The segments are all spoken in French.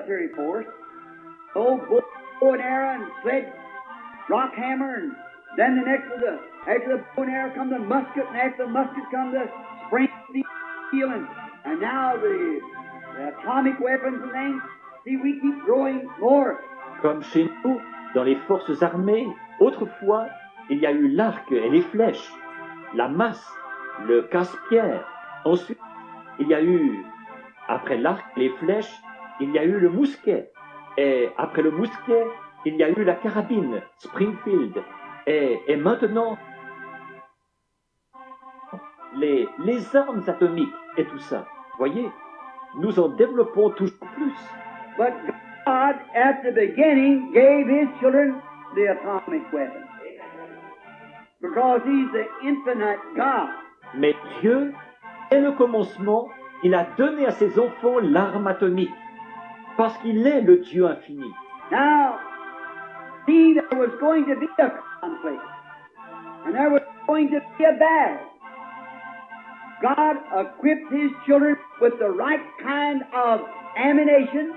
military force, old bow and arrow and sled, rock hammer, and then the next was after the bow and arrow come the musket, and after the musket come the spring steel, and now the atomic weapons and things. See, we keep growing more. Comme chez nous, dans les forces armées, autrefois, il y a eu l'arc et les flèches, la masse, le casse-pierre. Ensuite, il y a eu, après l'arc et les flèches, il y a eu le mousquet. Et après le mousquet, il y a eu la carabine, Springfield. Et maintenant, les armes atomiques et tout ça. Voyez, nous en développons toujours plus. But God, at the beginning, gave His children the atomic weapon. Because He's the infinite God. Mais Dieu, dès le commencement, il a donné à ses enfants l'arme atomique. Parce qu'il est le Dieu infini. Now, see, there was going to be a conflict. And there was going to be a battle. God equipped His children with the right kind of ammunition,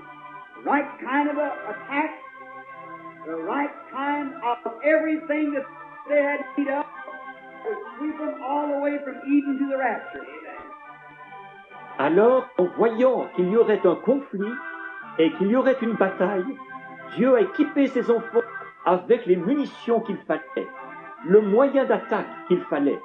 the right kind of attack, the right kind of everything that they had need of to sweep them all the way from Eden to the rapture. Alors, en voyant qu'il y aurait un conflit et qu'il y aurait une bataille, Dieu a équipé ses enfants avec les munitions qu'il fallait, le moyen d'attaque qu'il fallait.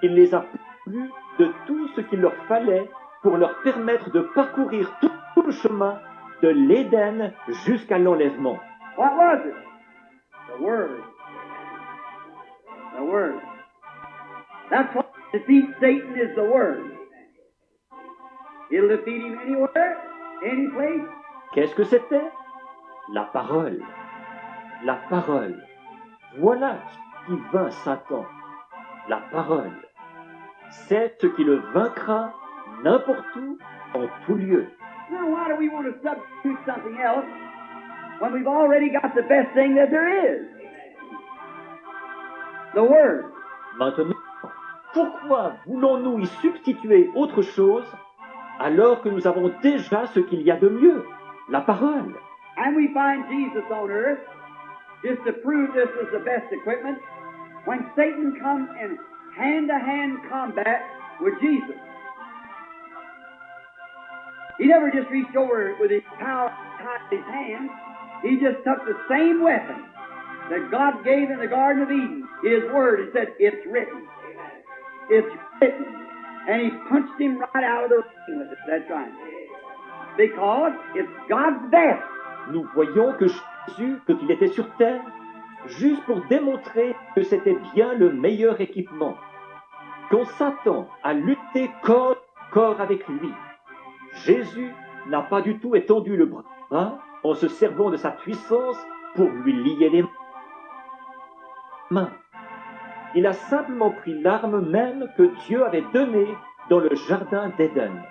Il les a pourvus de tout ce qu'il leur fallait pour leur permettre de parcourir tout le chemin de l'Éden jusqu'à l'enlèvement. What was it? The Word. The Word. That's what defeats Satan is the Word. It'll defeat him anywhere, any place. Qu'est-ce que c'était? La parole. La parole. Voilà ce qui vainc Satan. La parole. C'est ce qui le vaincra n'importe où, en tout lieu. Now, why do we want to substitute something else when we've already got the best thing that there is? The Word. Maintenant, pourquoi voulons-nous y substituer autre chose alors que nous avons déjà ce qu'il y a de mieux, la parole? And we find Jesus on earth, just to prove this was the best equipment, when Satan comes in hand-to-hand combat with Jesus. He never just reached over with his power tied in his hand. He just took the same weapon that God gave in the Garden of Eden, His Word, and said, "It's written. It's written." And He punched him right out of the ring with it. That's right. Because it's God's best. Nous voyons que Jésus, quand il était sur terre, juste pour démontrer que c'était bien le meilleur équipement. Quand Satan a lutté corps à corps avec lui, Jésus n'a pas du tout étendu le bras en se servant de sa puissance pour lui lier les mains. Il a simplement pris l'arme même que Dieu avait donnée dans le jardin d'Éden,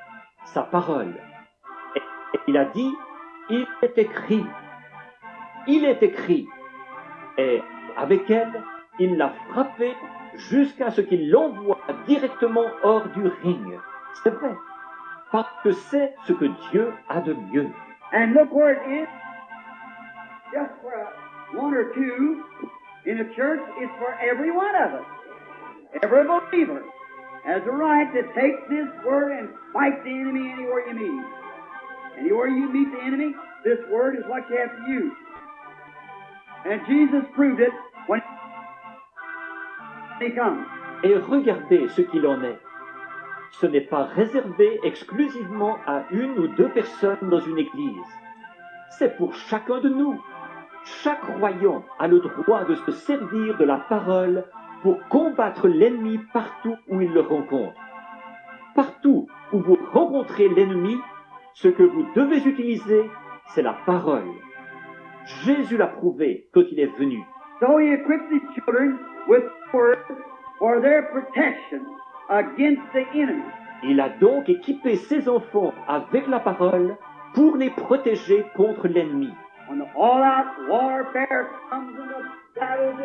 sa parole. Et il a dit, il est écrit. Il est écrit. Et avec elle, il l'a frappé jusqu'à ce qu'il l'envoie directement hors du ring. C'est vrai, parce que c'est ce que Dieu a de mieux. And look where it is. Just for one or two in a church, it's for every one of us. Every believer has a right to take this word and fight the enemy anywhere you meet him. Anywhere you meet the enemy, this word is what you have to use. And Jesus proved it when He comes. Et regardez ce qu'il en est. Ce n'est pas réservé exclusivement à une ou deux personnes dans une église. C'est pour chacun de nous. Chaque croyant a le droit de se servir de la parole pour combattre l'ennemi partout où il le rencontre. Partout où vous rencontrez l'ennemi, ce que vous devez utiliser, c'est la parole. Jésus l'a prouvé quand il est venu. So He equipped His children with the word for their protection against the enemy. Il a donc équipé ses enfants avec la parole pour les protéger contre l'ennemi. When the all-out warfare comes and the battles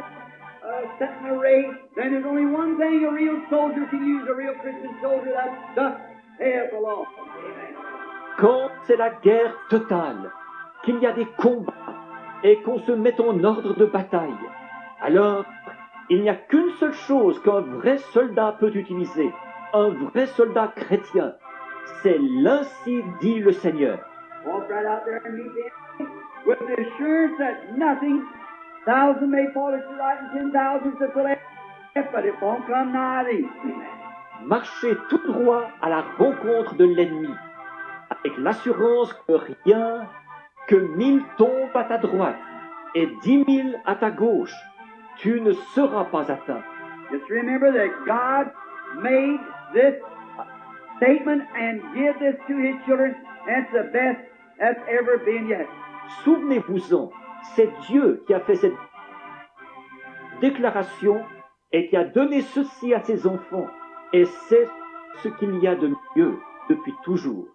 set in array, then there's only one thing a real soldier can use, a real Christian soldier, that's thus saith the Lord. Quand c'est la guerre totale, qu'il y a des combats et qu'on se met en ordre de bataille, alors il n'y a qu'une seule chose qu'un vrai soldat peut utiliser, un vrai soldat chrétien, c'est l'ainsi dit le Seigneur. Walk right out there and meet the enemy with the assurance that nothing, 1,000 may fall at your right and 10,000 at the left, but it won't come nigh thee. Marchez tout droit à la rencontre de l'ennemi, avec l'assurance que rien, que 1000 tombent à ta droite et 10 000 à ta gauche, tu ne seras pas atteint. Just remember that God made this statement and give this to His children, and it's the best that's ever been yet. Souvenez-vous-en, c'est Dieu qui a fait cette déclaration et qui a donné ceci à ses enfants. Et c'est ce qu'il y a de mieux depuis toujours.